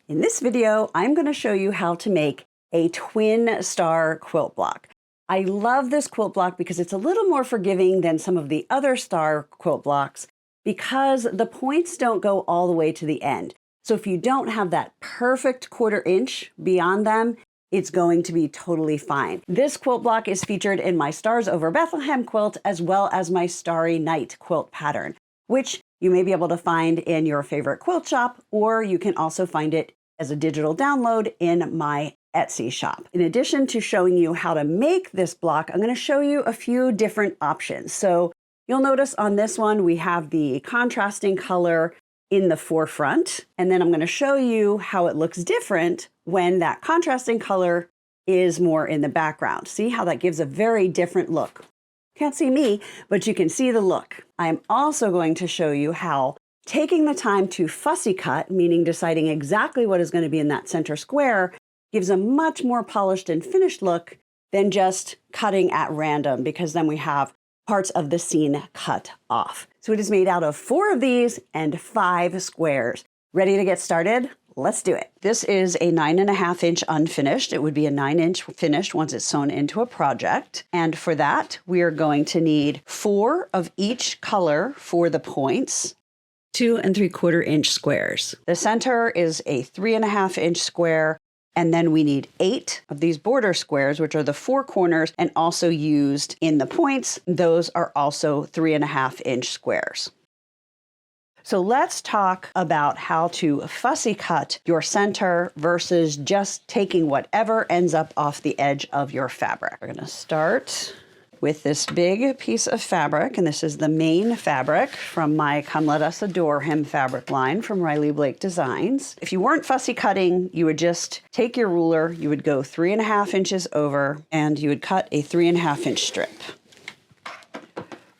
In this video, I'm going to show you how to make a Twin Star Quilt Block. I love this quilt block because it's a little more forgiving than some of the other star quilt blocks because the points don't go all the way to the end. So if you don't have that perfect 1/4 inch beyond them, it's going to be totally fine. This quilt block is featured in my Stars Over Bethlehem quilt as well as my Starry Night quilt pattern, which you may be able to find in your favorite quilt shop, or you can also find it as a digital download in my Etsy shop. In addition to showing you how to make this block, I'm going to show you a few different options. So you'll notice on this one, we have the contrasting color in the forefront, and then I'm going to show you how it looks different when that contrasting color is more in the background. See how that gives a very different look. Can't see me, but you can see the look. I'm also going to show you how taking the time to fussy cut, meaning deciding exactly what is going to be in that center square, gives a much more polished and finished look than just cutting at random, because then we have parts of the scene cut off. So it is made out of 4 of these and 5 squares. Ready to get started? Let's do it. This is a 9.5 inch unfinished. It would be a 9 inch finished once it's sewn into a project. And for that, we are going to need 4 of each color for the points, 2 3/4 inch squares. The center is a 3.5 inch square. And then we need 8 of these border squares, which are the 4 corners and also used in the points. Those are also 3.5 inch squares. So let's talk about how to fussy cut your center versus just taking whatever ends up off the edge of your fabric. We're going to start with this big piece of fabric, and this is the main fabric from my Come Let Us Adore Him fabric line from Riley Blake Designs. If you weren't fussy cutting, you would just take your ruler, you would go 3.5 inches over, and you would cut a 3.5 inch strip.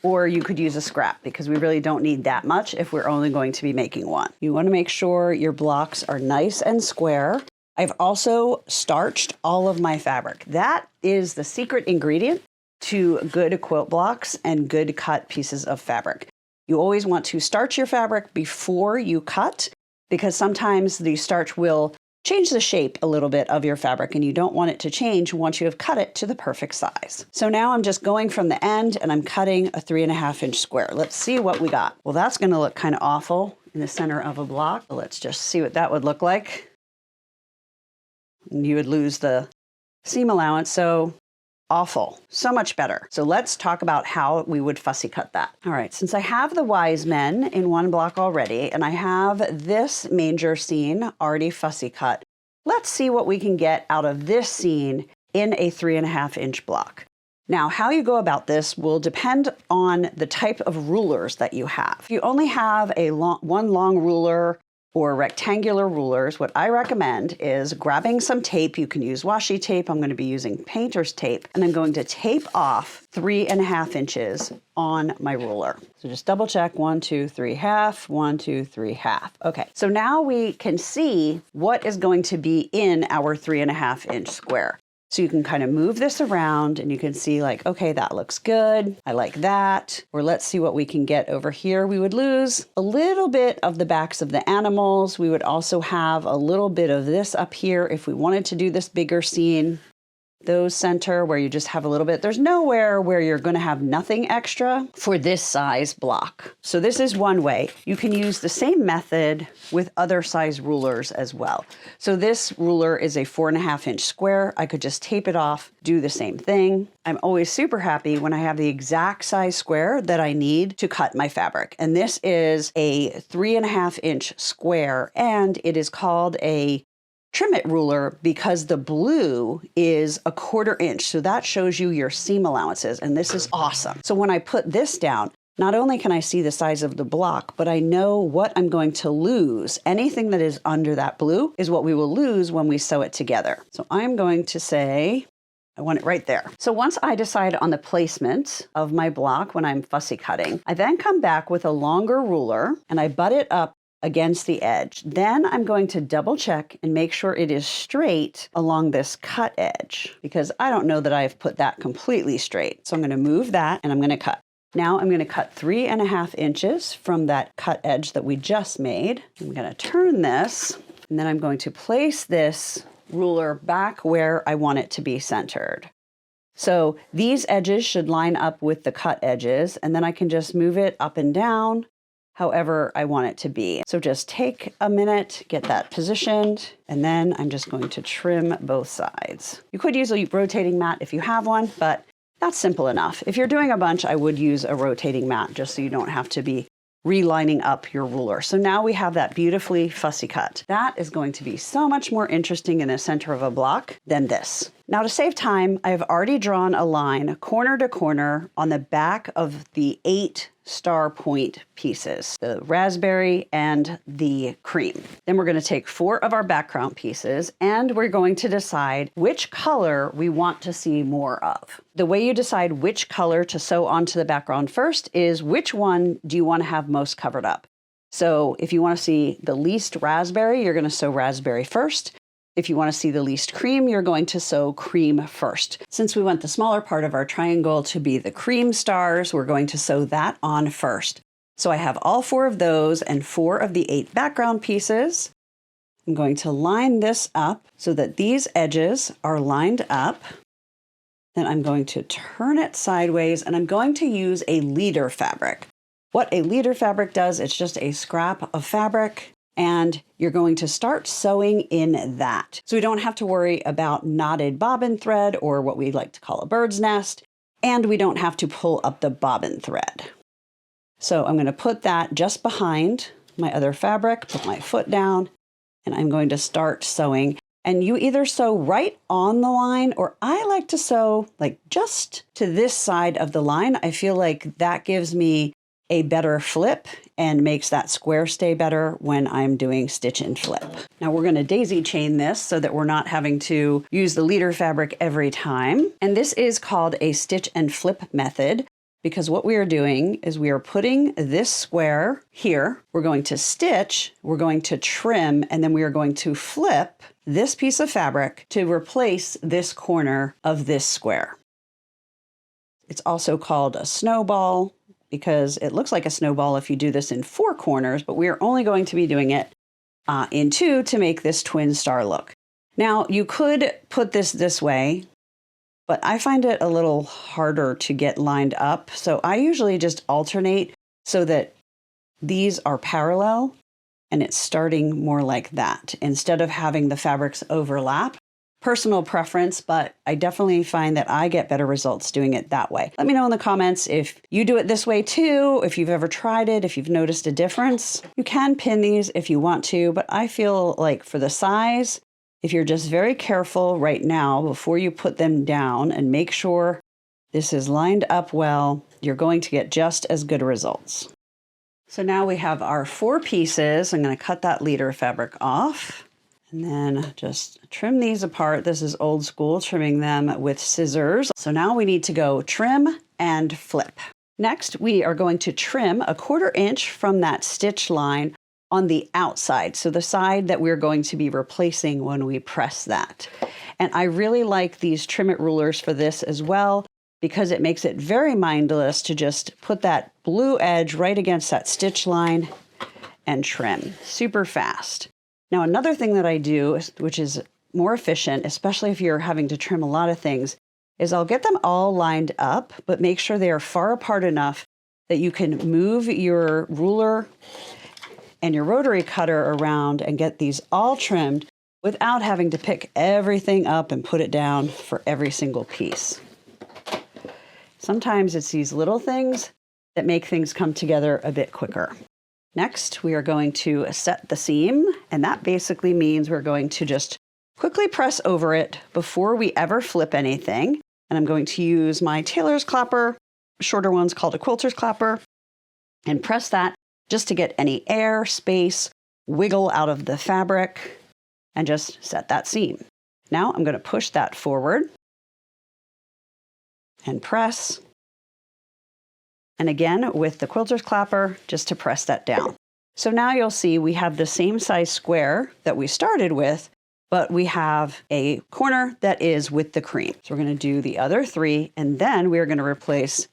Or you could use a scrap because we really don't need that much if we're only going to be making one. You want to make sure your blocks are nice and square. I've also starched all of my fabric. That is the secret ingredient to good quilt blocks and good cut pieces of fabric. You always want to starch your fabric before you cut, because sometimes the starch will change the shape a little bit of your fabric, and you don't want it to change once you have cut it to the perfect size. So now I'm just going from the end and I'm cutting a 3.5 inch square. Let's see what we got. Well, that's going to look kind of awful in the center of a block. Let's just see what that would look like. And you would lose the seam allowance, so awful. So much better. So let's talk about how we would fussy cut that. All right, since I have the wise men in one block already, and I have this manger scene already fussy cut, let's see what we can get out of this scene in a 3.5 inch block. Now, how you go about this will depend on the type of rulers that you have. If you only have one long ruler or rectangular rulers, what I recommend is grabbing some tape. You can use washi tape. I'm going to be using painter's tape, and I'm going to tape off 3.5 inches on my ruler. So just double check, 1, 2, 3, half, 1, 2, 3, half. Okay, so now we can see what is going to be in our 3.5 inch square. So you can kind of move this around and you can see like, okay, that looks good. I like that. Or let's see what we can get over here. We would lose a little bit of the backs of the animals. We would also have a little bit of this up here if we wanted to do this bigger scene. Those center where you just have a little bit. There's nowhere where you're going to have nothing extra for this size block. So this is one way. You can use the same method with other size rulers as well. So this ruler is a 4.5 inch square. I could just tape it off, do the same thing. I'm always super happy when I have the exact size square that I need to cut my fabric. And this is a 3.5 inch square, and it is called a trim it ruler because the blue is a 1/4 inch. So that shows you your seam allowances, and this is awesome. So when I put this down, not only can I see the size of the block, but I know what I'm going to lose. Anything that is under that blue is what we will lose when we sew it together. So I'm going to say, I want it right there. So once I decide on the placement of my block when I'm fussy cutting, I then come back with a longer ruler and I butt it up against the edge. Then I'm going to double check and make sure it is straight along this cut edge, because I don't know that I've put that completely straight. So I'm going to move that and I'm going to cut. Now I'm going to cut 3.5 inches from that cut edge that we just made. I'm going to turn this And then I'm going to place this ruler back where I want it to be centered. So these edges should line up with the cut edges, and then I can just move it up and down however I want it to be. So just take a minute, get that positioned, and then I'm just going to trim both sides. You could use a rotating mat if you have one, but that's simple enough. If you're doing a bunch, I would use a rotating mat just so you don't have to be relining up your ruler. So now we have that beautifully fussy cut. That is going to be so much more interesting in the center of a block than this. Now to save time, I've already drawn a line corner to corner on the back of the 8 star point pieces, the raspberry and the cream. Then we're going to take 4 of our background pieces and we're going to decide which color we want to see more of. The way you decide which color to sew onto the background first is which one do you want to have most covered up. So if you want to see the least raspberry, you're going to sew raspberry first. If you want to see the least cream, you're going to sew cream first. Since we want the smaller part of our triangle to be the cream stars, we're going to sew that on first. So I have all 4 of those and 4 of the 8 background pieces. I'm going to line this up so that these edges are lined up. Then I'm going to turn it sideways and I'm going to use a leader fabric. What a leader fabric does, it's just a scrap of fabric. And you're going to start sewing in that. So we don't have to worry about knotted bobbin thread or what we like to call a bird's nest, and we don't have to pull up the bobbin thread. So I'm going to put that just behind my other fabric, put my foot down, and I'm going to start sewing. And you either sew right on the line, or I like to sew like just to this side of the line. I feel like that gives me a better flip and makes that square stay better when I'm doing stitch and flip. Now we're going to daisy chain this so that we're not having to use the leader fabric every time. And this is called a stitch and flip method because what we are doing is we are putting this square here. We're going to stitch, we're going to trim, and then we are going to flip this piece of fabric to replace this corner of this square. It's also called a snowball, because it looks like a snowball if you do this in 4 corners, but we are only going to be doing it in 2 to make this twin star look. Now, you could put this way, but I find it a little harder to get lined up. So I usually just alternate so that these are parallel and it's starting more like that instead of having the fabrics overlap. Personal preference, but I definitely find that I get better results doing it that way. Let me know in the comments if you do it this way too, if you've ever tried it, if you've noticed a difference. You can pin these if you want to, but I feel like for the size, if you're just very careful right now before you put them down and make sure this is lined up well, you're going to get just as good results. So now we have our 4 pieces. I'm going to cut that leader fabric off. And then just trim these apart. This is old school, trimming them with scissors. So now we need to go trim and flip. Next, we are going to trim 1/4 inch from that stitch line on the outside. So the side that we're going to be replacing when we press that. And I really like these trim it rulers for this as well, because it makes it very mindless to just put that blue edge right against that stitch line and trim super fast. Now, another thing that I do, which is more efficient, especially if you're having to trim a lot of things, is I'll get them all lined up, but make sure they are far apart enough that you can move your ruler and your rotary cutter around and get these all trimmed without having to pick everything up and put it down for every single piece. Sometimes it's these little things that make things come together a bit quicker. Next, we are going to set the seam, and that basically means we're going to just quickly press over it before we ever flip anything. And I'm going to use my tailor's clapper, shorter one's called a quilter's clapper, and press that just to get any air, space, wiggle out of the fabric, and just set that seam. Now I'm going to push that forward and press. And again, with the quilter's clapper, just to press that down. So now you'll see we have the same size square that we started with, but we have a corner that is with the cream. So we're going to do the other 3, and then we're going to replace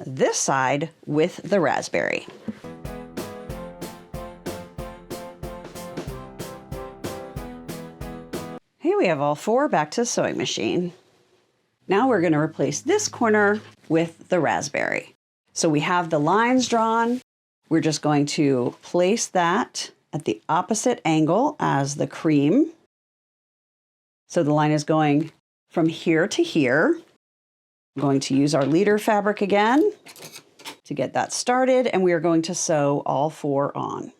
this side with the raspberry. Here we have all 4 back to the sewing machine. Now we're going to replace this corner with the raspberry. So we have the lines drawn. We're just going to place that at the opposite angle as the cream. So the line is going from here to here. I'm going to use our leader fabric again to get that started, and we are going to sew all 4 on.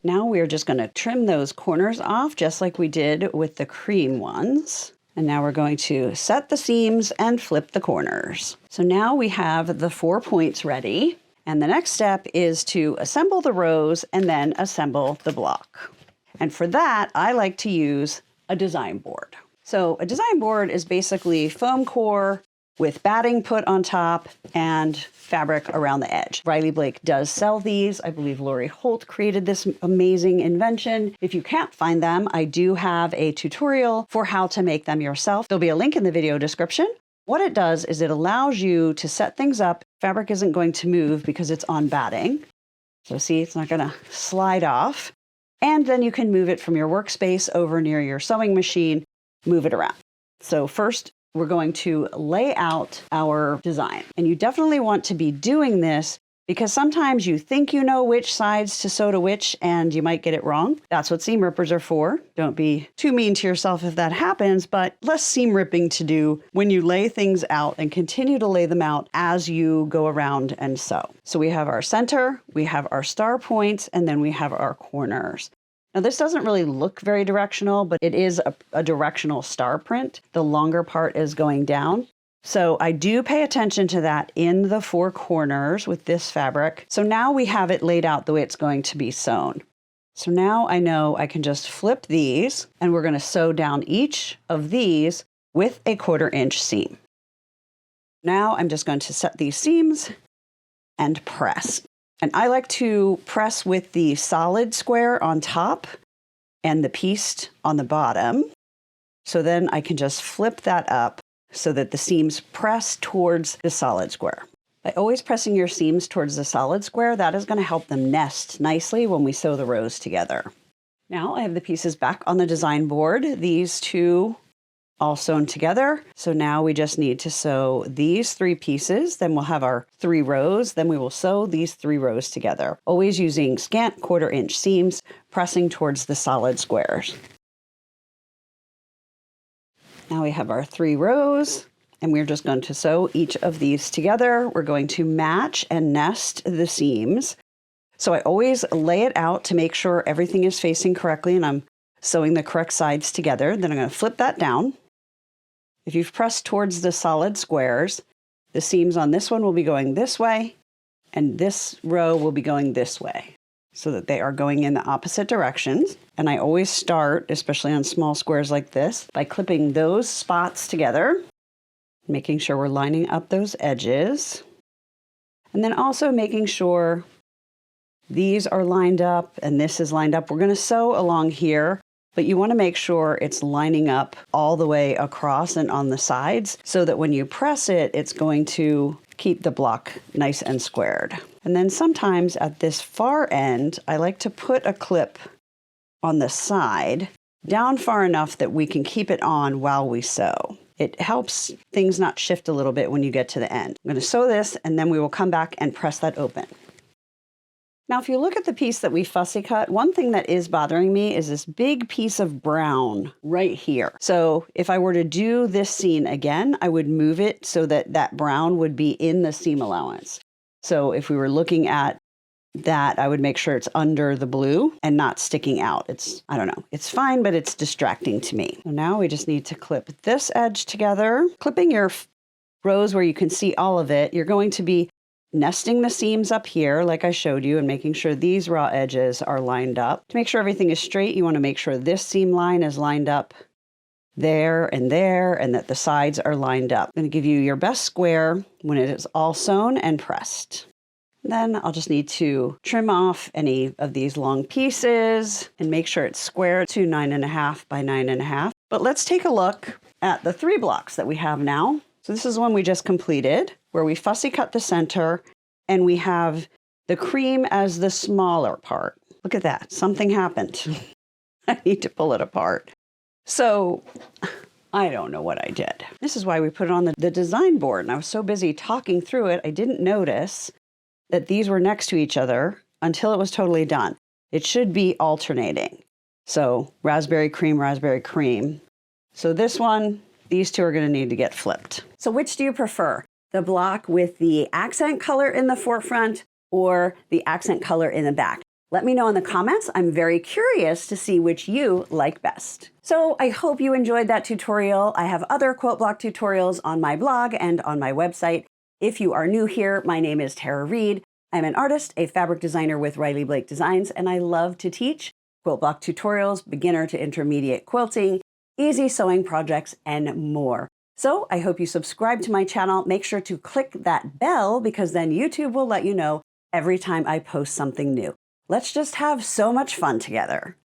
Now we're just going to trim those corners off just like we did with the cream ones. And now we're going to set the seams and flip the corners. So now we have the 4 points ready. And the next step is to assemble the rows and then assemble the block. And for that, I like to use a design board. So a design board is basically foam core with batting put on top and fabric around the edge. Riley Blake does sell these. I believe Lori Holt created this amazing invention. If you can't find them, I do have a tutorial for how to make them yourself. There'll be a link in the video description. What it does is it allows you to set things up. Fabric isn't going to move because it's on batting. So see, it's not going to slide off. And then you can move it from your workspace over near your sewing machine, move it around. So first, we're going to lay out our design. And you definitely want to be doing this because sometimes you think you know which sides to sew to which and you might get it wrong. That's what seam rippers are for. Don't be too mean to yourself if that happens, but less seam ripping to do when you lay things out and continue to lay them out as you go around and sew. So we have our center, we have our star points, and then we have our corners. Now this doesn't really look very directional, but it is a directional star print. The longer part is going down. So I do pay attention to that in the 4 corners with this fabric. So now we have it laid out the way it's going to be sewn. So now I know I can just flip these and we're going to sew down each of these with a 1/4 inch seam. Now I'm just going to set these seams and press. And I like to press with the solid square on top and the pieced on the bottom. So then I can just flip that up so that the seams press towards the solid square. By always pressing your seams towards the solid square, that is going to help them nest nicely when we sew the rows together. Now I have the pieces back on the design board, these 2 all sewn together. So now we just need to sew these 3 pieces, then we'll have our 3 rows, then we will sew these 3 rows together, always using scant 1/4 inch seams, pressing towards the solid squares. Now we have our 3 rows, and we're just going to sew each of these together. We're going to match and nest the seams. So I always lay it out to make sure everything is facing correctly and I'm sewing the correct sides together. Then I'm going to flip that down. If you've pressed towards the solid squares, the seams on this one will be going this way, and this row will be going this way, so that they are going in the opposite directions. And I always start, especially on small squares like this, by clipping those spots together, making sure we're lining up those edges, and then also making sure these are lined up and this is lined up. We're going to sew along here, but you want to make sure it's lining up all the way across and on the sides so that when you press it, it's going to keep the block nice and squared. And then sometimes at this far end, I like to put a clip on the side down far enough that we can keep it on while we sew. It helps things not shift a little bit when you get to the end. I'm going to sew this and then we will come back and press that open. Now, if you look at the piece that we fussy cut, one thing that is bothering me is this big piece of brown right here. So if I were to do this seam again, I would move it so that that brown would be in the seam allowance. So if we were looking at that, I would make sure it's under the blue and not sticking out. I don't know, it's fine, but it's distracting to me. So now we just need to clip this edge together. Clipping your rows where you can see all of it, you're going to be nesting the seams up here like I showed you and making sure these raw edges are lined up. To make sure everything is straight, you want to make sure this seam line is lined up there and that the sides are lined up. I'm going to give you your best square when it is all sewn and pressed. Then I'll just need to trim off any of these long pieces and make sure it's square to 9.5 by 9.5. But let's take a look at the 3 blocks that we have now. So this is one we just completed, where we fussy cut the center and we have the cream as the smaller part. Look at that. Something happened. I need to pull it apart. So I don't know what I did. This is why we put it on the design board. And I was so busy talking through it, I didn't notice that these were next to each other until it was totally done. It should be alternating. So raspberry cream. So this one, these two are going to need to get flipped. So which do you prefer? The block with the accent color in the forefront or the accent color in the back? Let me know in the comments. I'm very curious to see which you like best. So I hope you enjoyed that tutorial. I have other quilt block tutorials on my blog and on my website. If you are new here, my name is Tara Reed. I'm an artist, a fabric designer with Riley Blake Designs, and I love to teach quilt block tutorials, beginner to intermediate quilting, easy sewing projects, and more. So I hope you subscribe to my channel. Make sure to click that bell because then YouTube will let you know every time I post something new. Let's just have so much fun together.